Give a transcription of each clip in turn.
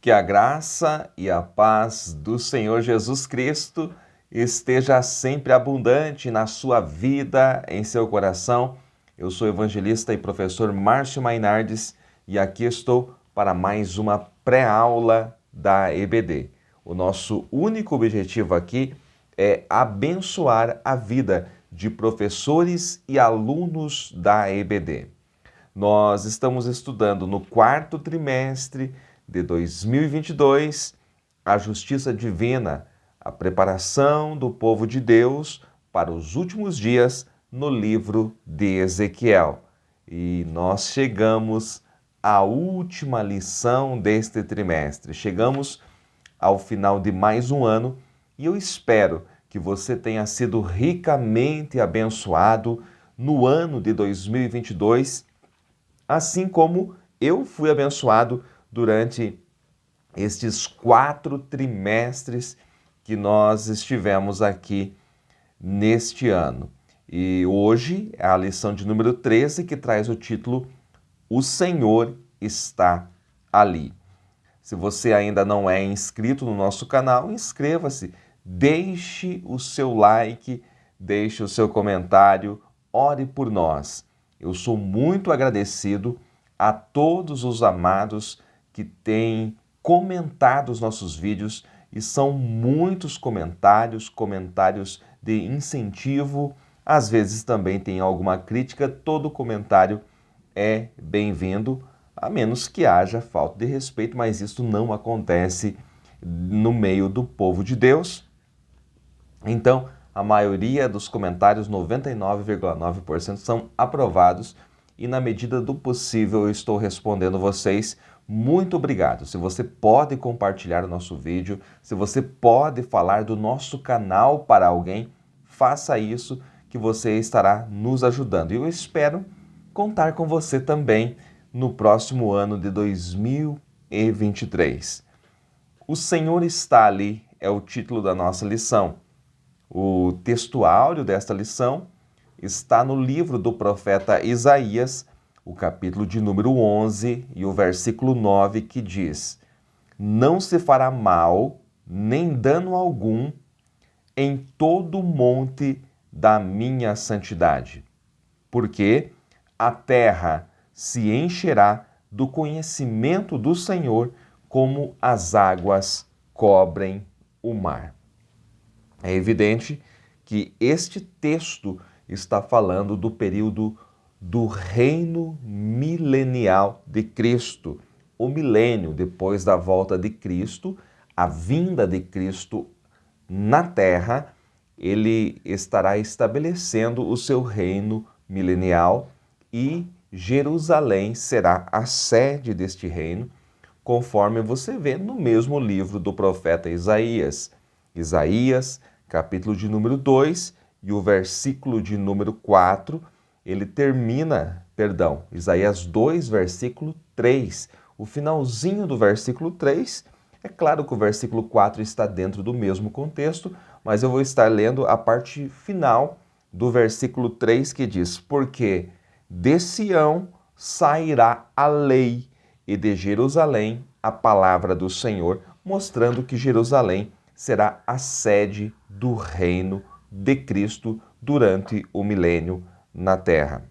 Que a graça e a paz do Senhor Jesus Cristo esteja sempre abundante na sua vida, em seu coração. Eu sou o evangelista e professor Márcio Mainardes e aqui estou para mais uma pré-aula da EBD. O nosso único objetivo aqui é abençoar a vida de professores e alunos da EBD. Nós estamos estudando no quarto trimestre de 2022 a justiça divina, a preparação do povo de Deus para os últimos dias no livro de Ezequiel. E nós chegamos à última lição deste trimestre. Chegamos ao final de mais um ano e eu espero que você tenha sido ricamente abençoado no ano de 2022, assim como eu fui abençoado durante estes 4 trimestres que nós estivemos aqui neste ano. E hoje é a lição de número 13 que traz o título O Senhor está ali. Se você ainda não é inscrito no nosso canal, inscreva-se, deixe o seu like, deixe o seu comentário, ore por nós. Eu sou muito agradecido a todos os amados que têm comentado os nossos vídeos e são muitos comentários de incentivo, às vezes também tem alguma crítica, todo comentário é bem-vindo, a menos que haja falta de respeito, mas isso não acontece no meio do povo de Deus. Então, a maioria dos comentários, 99,9%, são aprovados e na medida do possível eu estou respondendo vocês. Muito obrigado. Se você pode compartilhar o nosso vídeo, se você pode falar do nosso canal para alguém, faça isso que você estará nos ajudando. E eu espero contar com você também no próximo ano de 2023. O Senhor está ali é o título da nossa lição. O texto áureo desta lição está no livro do profeta Isaías, o capítulo de número 11 e o versículo 9, que diz: Não se fará mal, nem dano algum, em todo o monte da minha santidade, porque a terra se encherá do conhecimento do Senhor, como as águas cobrem o mar. É evidente que este texto está falando do período do reino milenial de Cristo. O milênio depois da volta de Cristo, a vinda de Cristo na terra, ele estará estabelecendo o seu reino milenial e Jerusalém será a sede deste reino, conforme você vê no mesmo livro do profeta Isaías. Isaías, capítulo de número 2 e o versículo de número 4, ele termina, Isaías 2, versículo 3. O finalzinho do versículo 3, é claro que o versículo 4 está dentro do mesmo contexto, mas eu vou estar lendo a parte final do versículo 3 que diz: Porque de Sião sairá a lei e de Jerusalém a palavra do Senhor, mostrando que Jerusalém será a sede do reino de Cristo durante o milênio na terra.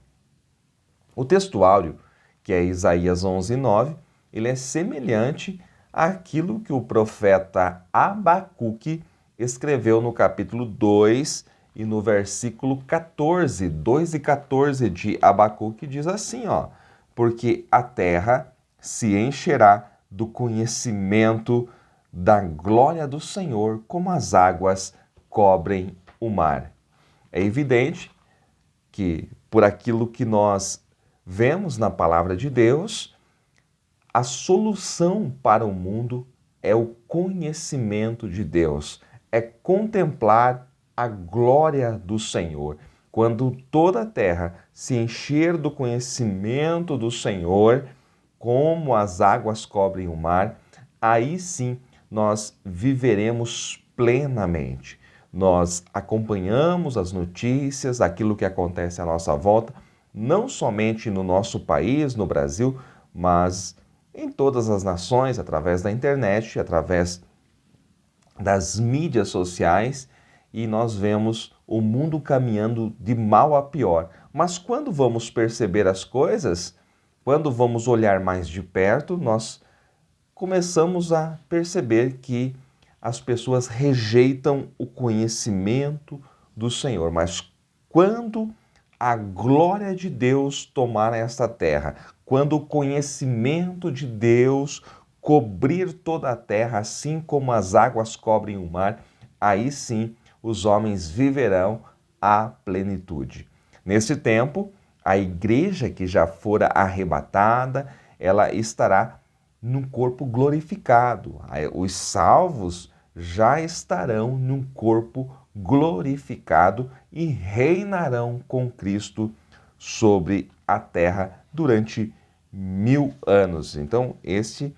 O texto áureo, que é Isaías 11:9, ele é semelhante àquilo que o profeta Abacuque escreveu no capítulo 2 e no versículo 14, 2 e 14 de Abacuque, diz assim, porque a terra se encherá do conhecimento da glória do Senhor, como as águas cobrem o mar. É evidente que, por aquilo que nós vemos na palavra de Deus, a solução para o mundo é o conhecimento de Deus, é contemplar a glória do Senhor. Quando toda a terra se encher do conhecimento do Senhor, como as águas cobrem o mar, aí sim nós viveremos plenamente. Nós acompanhamos as notícias, aquilo que acontece à nossa volta, não somente no nosso país, no Brasil, mas em todas as nações, através da internet, através das mídias sociais, e nós vemos o mundo caminhando de mal a pior. Mas quando vamos perceber as coisas, quando vamos olhar mais de perto, nós começamos a perceber que as pessoas rejeitam o conhecimento do Senhor. Mas quando a glória de Deus tomar esta terra, quando o conhecimento de Deus cobrir toda a terra, assim como as águas cobrem o mar, aí sim os homens viverão a plenitude. Nesse tempo, a igreja que já fora arrebatada, ela estará num corpo glorificado. Os salvos já estarão num corpo glorificado e reinarão com Cristo sobre a terra durante 1000 anos. Então, este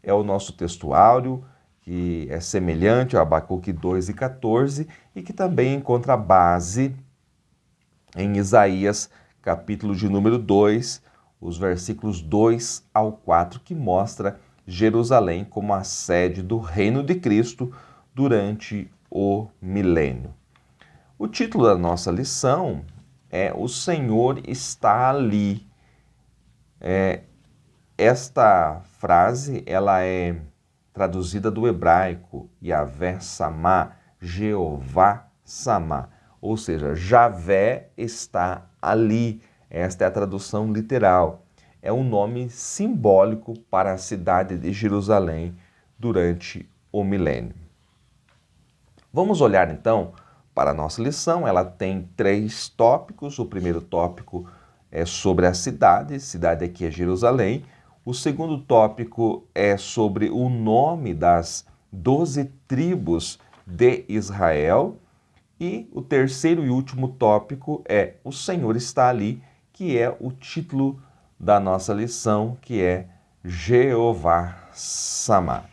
é o nosso textuário, que é semelhante ao Abacuque 2:14 e que também encontra base em Isaías, capítulo de número 2, os versículos 2 ao 4, que mostra Jerusalém como a sede do reino de Cristo durante o milênio. O título da nossa lição é O Senhor está ali. Esta frase ela é traduzida do hebraico, Yavé Samá, Jeová Samá, ou seja, Javé está ali. Esta é a tradução literal. É um nome simbólico para a cidade de Jerusalém durante o milênio. Vamos olhar então para a nossa lição. Ela tem 3 tópicos. O primeiro tópico é sobre a cidade aqui é Jerusalém. O segundo tópico é sobre o nome das 12 tribos de Israel. E o terceiro e último tópico é O Senhor está ali, que é o título da nossa lição, que é Jeová Samá.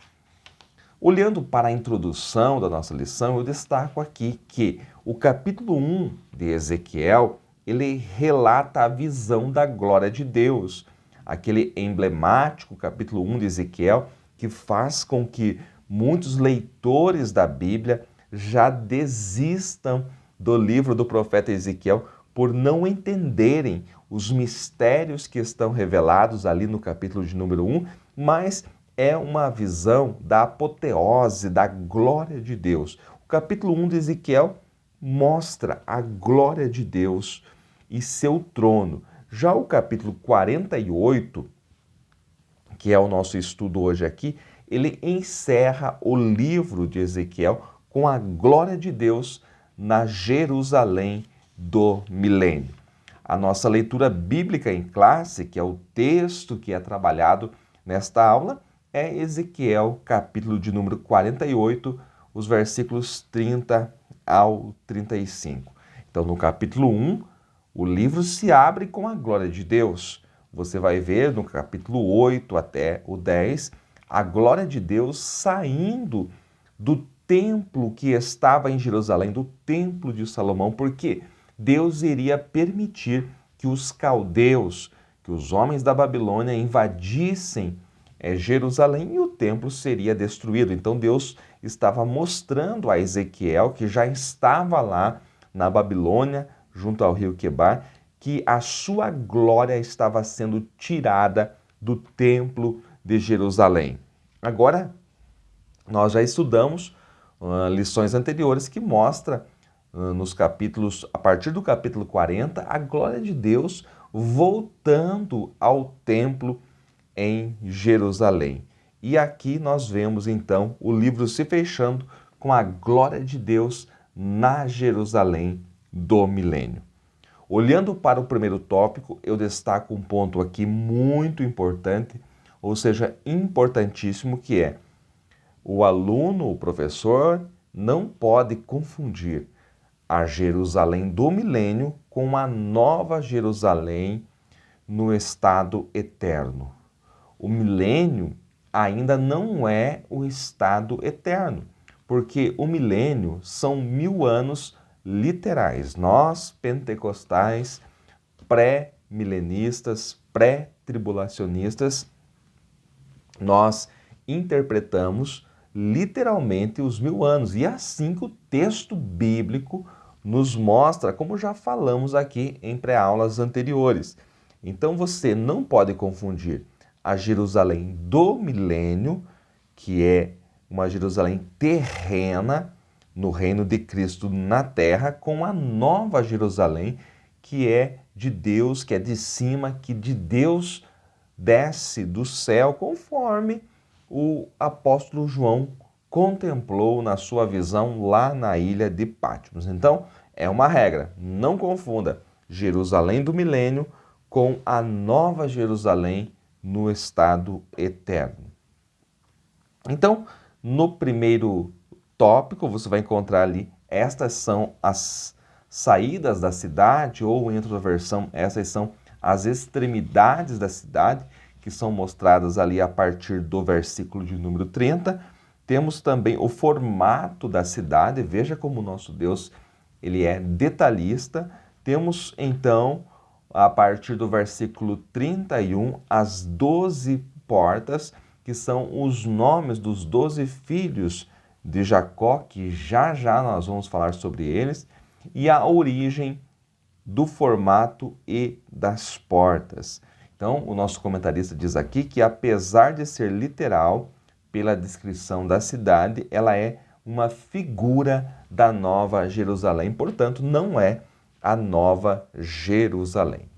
Olhando para a introdução da nossa lição, eu destaco aqui que o capítulo 1 de Ezequiel, ele relata a visão da glória de Deus, aquele emblemático capítulo 1 de Ezequiel, que faz com que muitos leitores da Bíblia já desistam do livro do profeta Ezequiel por não entenderem os mistérios que estão revelados ali no capítulo de número 1, mas é uma visão da apoteose, da glória de Deus. O capítulo 1 de Ezequiel mostra a glória de Deus e seu trono. Já o capítulo 48, que é o nosso estudo hoje aqui, ele encerra o livro de Ezequiel com a glória de Deus na Jerusalém do milênio. A nossa leitura bíblica em classe, que é o texto que é trabalhado nesta aula, é Ezequiel, capítulo de número 48, os versículos 30 ao 35. Então, no capítulo 1, o livro se abre com a glória de Deus. Você vai ver no capítulo 8 até o 10, a glória de Deus saindo do templo que estava em Jerusalém, do templo de Salomão, porque Deus iria permitir que os caldeus, que os homens da Babilônia invadissem Jerusalém e o templo seria destruído. Então Deus estava mostrando a Ezequiel, que já estava lá na Babilônia, junto ao rio Quebar, que a sua glória estava sendo tirada do templo de Jerusalém. Agora, nós já estudamos lições anteriores que mostra nos capítulos, a partir do capítulo 40, a glória de Deus voltando ao templo em Jerusalém. E aqui nós vemos então o livro se fechando com a glória de Deus na Jerusalém do milênio. Olhando para o primeiro tópico, eu destaco um ponto aqui muito importante, ou seja, importantíssimo, que é o aluno, o professor, não pode confundir a Jerusalém do milênio com a nova Jerusalém no estado eterno. O milênio ainda não é o estado eterno, porque o milênio são 1000 anos literais. Nós, pentecostais, pré-milenistas, pré-tribulacionistas, nós interpretamos literalmente os 1000 anos. E é assim que o texto bíblico nos mostra, como já falamos aqui em pré-aulas anteriores. Então você não pode confundir a Jerusalém do milênio, que é uma Jerusalém terrena, no reino de Cristo na terra, com a nova Jerusalém, que é de Deus, que é de cima, que de Deus desce do céu, conforme o apóstolo João contemplou na sua visão lá na ilha de Patmos. Então, é uma regra, não confunda Jerusalém do milênio com a nova Jerusalém no estado eterno. Então, no primeiro tópico, você vai encontrar ali, estas são as saídas da cidade, ou em outra versão, essas são as extremidades da cidade, que são mostradas ali a partir do versículo de número 30. Temos também o formato da cidade, veja como o nosso Deus ele é detalhista. Temos então, a partir do versículo 31, as 12 portas, que são os nomes dos 12 filhos de Jacó, que já já nós vamos falar sobre eles, e a origem do formato e das portas. Então, o nosso comentarista diz aqui que, apesar de ser literal pela descrição da cidade, ela é uma figura da Nova Jerusalém, portanto, não é a Nova Jerusalém.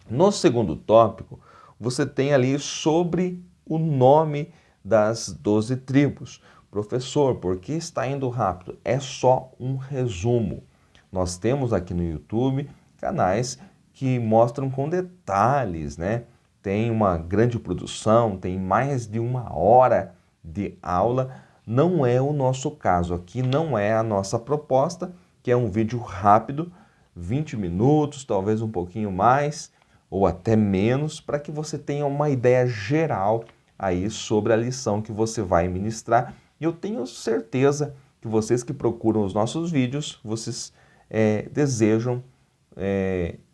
No segundo tópico, você tem ali sobre o nome das 12 tribos. Professor, por que está indo rápido? É só um resumo. Nós temos aqui no YouTube canais que mostram com detalhes, né? Tem uma grande produção, tem mais de 1 hora de aula. Não é o nosso caso, aqui não é a nossa proposta, que é um vídeo rápido, 20 minutos, talvez um pouquinho mais, ou até menos, para que você tenha uma ideia geral aí sobre a lição que você vai ministrar. E eu tenho certeza que vocês que procuram os nossos vídeos, vocês desejam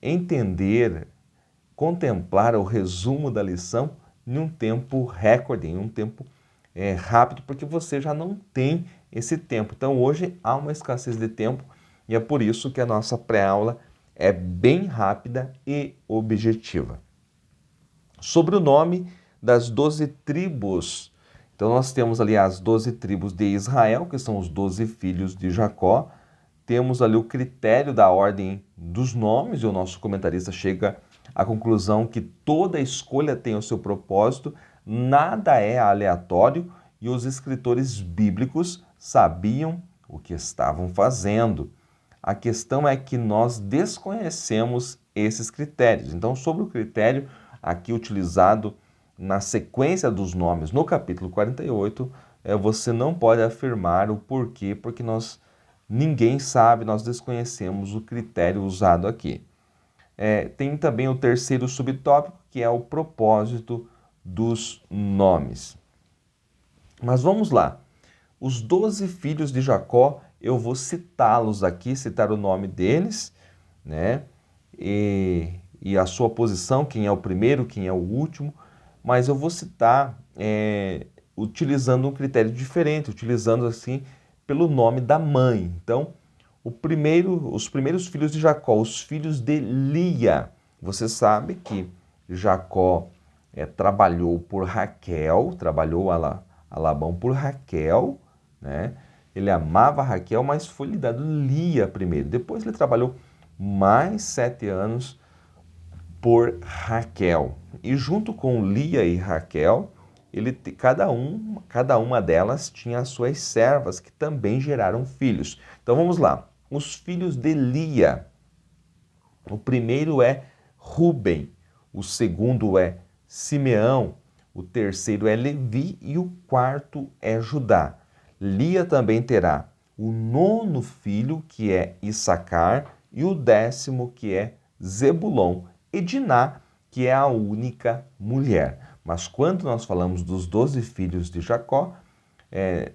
entender, contemplar o resumo da lição em um tempo recorde, em um tempo rápido, porque você já não tem esse tempo. Então hoje há uma escassez de tempo e é por isso que a nossa pré-aula é bem rápida e objetiva. Sobre o nome das 12 tribos, então nós temos ali as 12 tribos de Israel, que são os 12 filhos de Jacó. Temos ali o critério da ordem dos nomes, e o nosso comentarista chega à conclusão que toda escolha tem o seu propósito, nada é aleatório, e os escritores bíblicos sabiam o que estavam fazendo. A questão é que nós desconhecemos esses critérios. Então, sobre o critério aqui utilizado na sequência dos nomes no capítulo 48, você não pode afirmar o porquê, porque ninguém sabe, nós desconhecemos o critério usado aqui. Tem também o terceiro subtópico, que é o propósito dos nomes. Mas vamos lá. Os 12 filhos de Jacó, eu vou citá-los aqui, citar o nome deles, né? E a sua posição, quem é o primeiro, quem é o último, mas eu vou citar utilizando um critério diferente, utilizando assim pelo nome da mãe. Então, os primeiros filhos de Jacó, os filhos de Lia. Você sabe que Jacó trabalhou por Raquel, trabalhou a Labão por Raquel, né? Ele amava Raquel, mas foi lhe dado Lia primeiro. Depois ele trabalhou mais 7 anos por Raquel. E junto com Lia e Raquel, cada uma delas tinha as suas servas, que também geraram filhos. Então vamos lá. Os filhos de Lia. O primeiro é Ruben, o segundo é Simeão, o terceiro é Levi e o quarto é Judá. Lia também terá o 9º filho, que é Issacar, e o 10º, que é Zebulon, e Diná, que é a única mulher. Mas quando nós falamos dos 12 filhos de Jacó,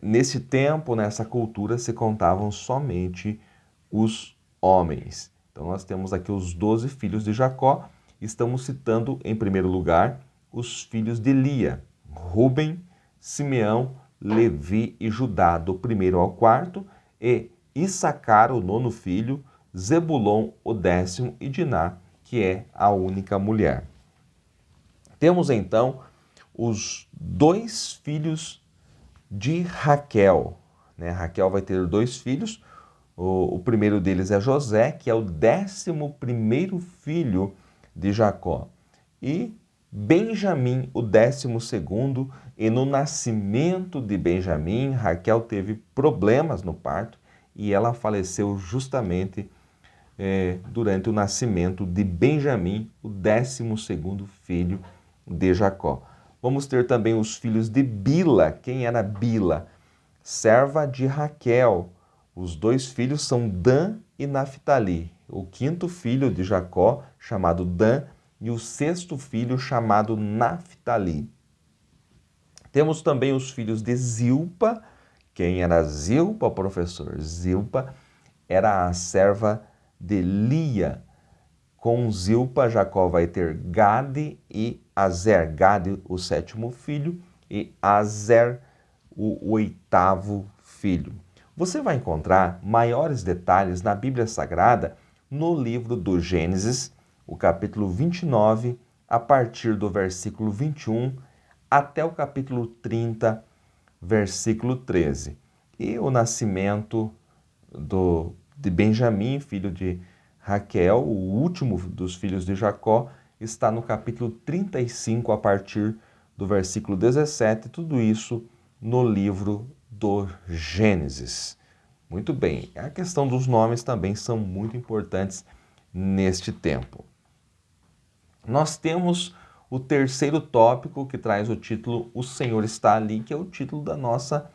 nesse tempo, nessa cultura, se contavam somente os homens. Então nós temos aqui os 12 filhos de Jacó, estamos citando em primeiro lugar os filhos de Lia, Rúben, Simeão, Levi e Judá, do 1º ao 4º, e Issacar, o 9º filho, Zebulon, o 10º, e Diná, que é a única mulher. Temos então os 2 filhos de Raquel. Raquel vai ter 2 filhos. O primeiro deles é José, que é o 11º filho de Jacó. E Benjamim, o 12º. E no nascimento de Benjamim, Raquel teve problemas no parto e ela faleceu justamente durante o nascimento de Benjamim, o 12º filho de Jacó. Vamos ter também os filhos de Bila. Quem era Bila? Serva de Raquel. Os 2 filhos são Dan e Naphtali. O 5º filho de Jacó, chamado Dan, e o 6º filho, chamado Naphtali. Temos também os filhos de Zilpa. Quem era Zilpa, professor? Zilpa era a serva de Lia. Com Zilpa, Jacó vai ter Gade e Azer. Gade, o 7º filho, e Azer, o 8º filho. Você vai encontrar maiores detalhes na Bíblia Sagrada no livro do Gênesis, o capítulo 29, a partir do versículo 21 até o capítulo 30, versículo 13. E o nascimento de Benjamim, filho de Raquel, o último dos filhos de Jacó, está no capítulo 35, a partir do versículo 17, tudo isso no livro do Gênesis. Muito bem, a questão dos nomes também são muito importantes neste tempo. Nós temos o 3º tópico, que traz o título O Senhor está ali, que é o título da nossa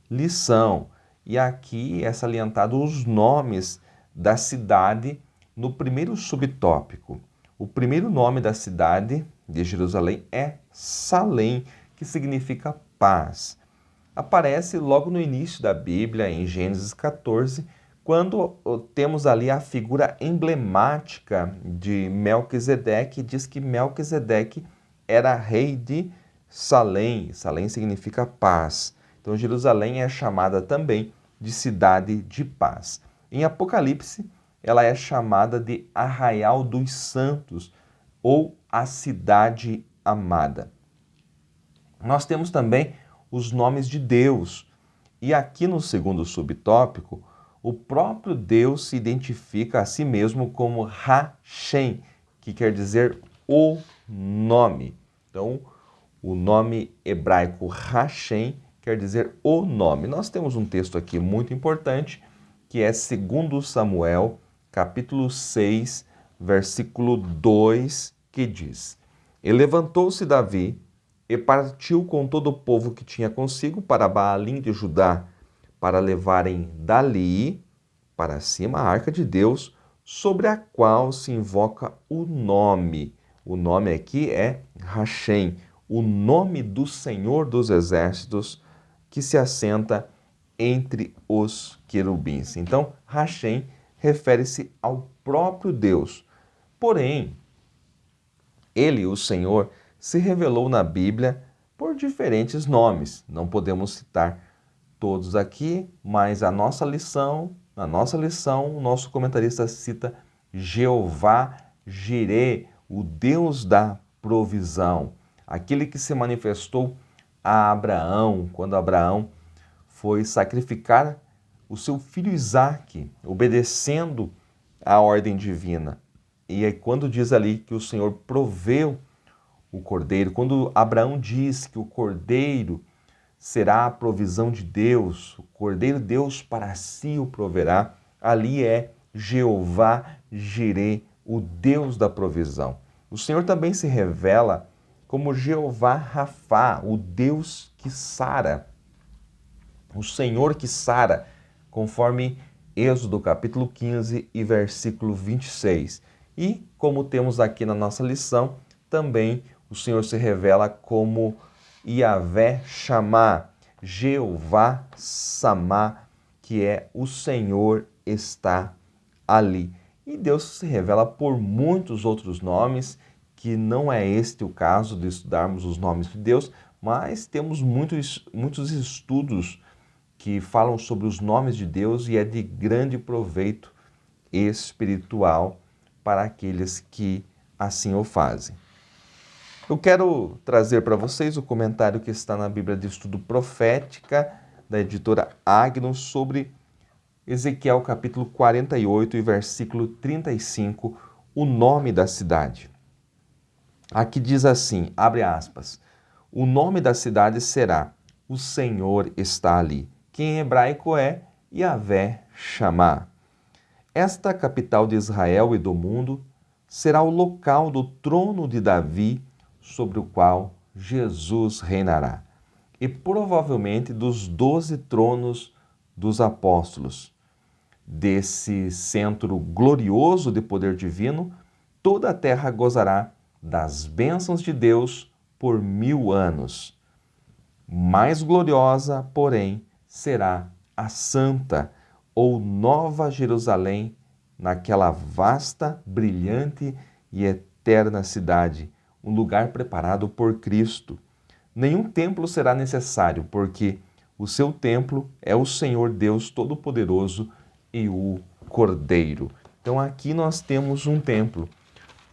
lição. E aqui é salientado os nomes da cidade no 1º subtópico. O primeiro nome da cidade de Jerusalém é Salém, que significa paz. Aparece logo no início da Bíblia, em Gênesis 14, quando temos ali a figura emblemática de Melquisedeque, diz que Melquisedeque era rei de Salém. Salém significa paz. Então Jerusalém é chamada também de cidade de paz. Em Apocalipse, ela é chamada de Arraial dos Santos ou a cidade amada. Nós temos também os nomes de Deus. E aqui no 2º subtópico, o próprio Deus se identifica a si mesmo como Hashem, que quer dizer o nome. Então, o nome hebraico Hashem quer dizer o nome. Nós temos um texto aqui muito importante, que é 2 Samuel, capítulo 6, versículo 2, que diz: E levantou-se Davi e partiu com todo o povo que tinha consigo para Baalim de Judá, para levarem dali para cima a arca de Deus, sobre a qual se invoca o nome. O nome aqui é Hashem, o nome do Senhor dos Exércitos, que se assenta entre os querubins. Então, Hashem refere-se ao próprio Deus. Porém, ele, o Senhor, se revelou na Bíblia por diferentes nomes. Não podemos citar todos aqui, mas na nossa lição, o nosso comentarista cita Jeová Jireh, o Deus da provisão, aquele que se manifestou a Abraão, quando Abraão foi sacrificar o seu filho Isaque, obedecendo à ordem divina. E aí, quando diz ali que o Senhor proveu o cordeiro, quando Abraão diz que o cordeiro será a provisão de Deus, o cordeiro Deus para si o proverá, ali é Jeová Jireh, o Deus da provisão. O Senhor também se revela como Jeová Rafá, o Deus que sara, o Senhor que sara, conforme Êxodo capítulo 15 e versículo 26. E, como temos aqui na nossa lição, também o Senhor se revela como Yahvé Shammah, Jeová Samá, que é o Senhor está ali. E Deus se revela por muitos outros nomes, que não é este o caso de estudarmos os nomes de Deus, mas temos muitos estudos que falam sobre os nomes de Deus e é de grande proveito espiritual para aqueles que assim o fazem. Eu quero trazer para vocês o comentário que está na Bíblia de Estudo Profética, da editora Agnus, sobre Ezequiel capítulo 48 e versículo 35, o nome da cidade. Aqui diz assim, abre aspas, o nome da cidade será O Senhor está ali, que em hebraico é Yahvé Shammah. Esta capital de Israel e do mundo será o local do trono de Davi, sobre o qual Jesus reinará, e provavelmente dos 12 tronos dos apóstolos. Desse centro glorioso de poder divino, toda a terra gozará das bênçãos de Deus por 1000 anos. Mais gloriosa, porém, será a Santa ou Nova Jerusalém, naquela vasta, brilhante e eterna cidade, um lugar preparado por Cristo. Nenhum templo será necessário, porque o seu templo é o Senhor Deus Todo-Poderoso e o Cordeiro. Então aqui nós temos um templo,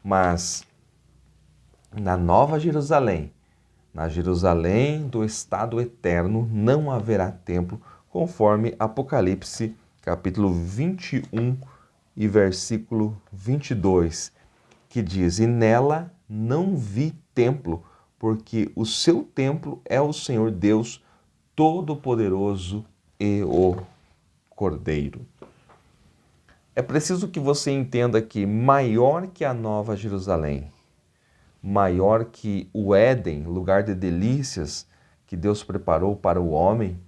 mas na Nova Jerusalém, na Jerusalém do estado eterno, não haverá templo, conforme Apocalipse capítulo 21 e versículo 22, que diz, e nela não vi templo, porque o seu templo é o Senhor Deus Todo-Poderoso e o Cordeiro. É preciso que você entenda que maior que a Nova Jerusalém, maior que o Éden, lugar de delícias que Deus preparou para o homem,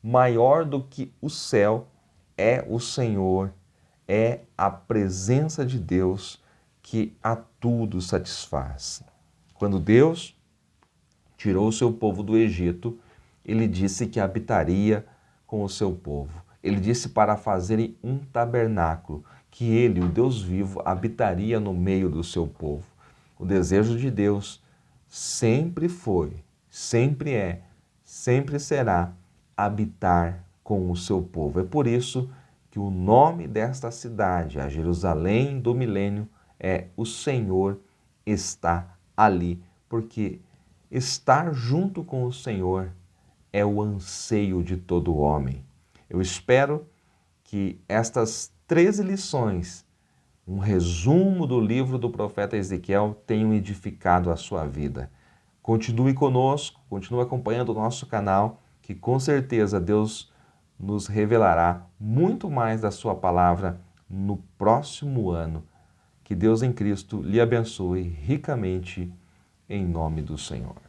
maior do que o céu é o Senhor, é a presença de Deus que a tudo satisfaz. Quando Deus tirou o seu povo do Egito, ele disse que habitaria com o seu povo. Ele disse para fazerem um tabernáculo, que ele, o Deus vivo, habitaria no meio do seu povo. O desejo de Deus sempre foi, sempre é, sempre será habitar com o seu povo. É por isso que o nome desta cidade, a Jerusalém do milênio, é o Senhor está ali, porque estar junto com o Senhor é o anseio de todo homem. Eu espero que estas 13 lições, um resumo do livro do profeta Ezequiel, tenham edificado a sua vida. Continue conosco, continue acompanhando o nosso canal, que com certeza Deus nos revelará muito mais da sua palavra no próximo ano. Que Deus em Cristo lhe abençoe ricamente em nome do Senhor.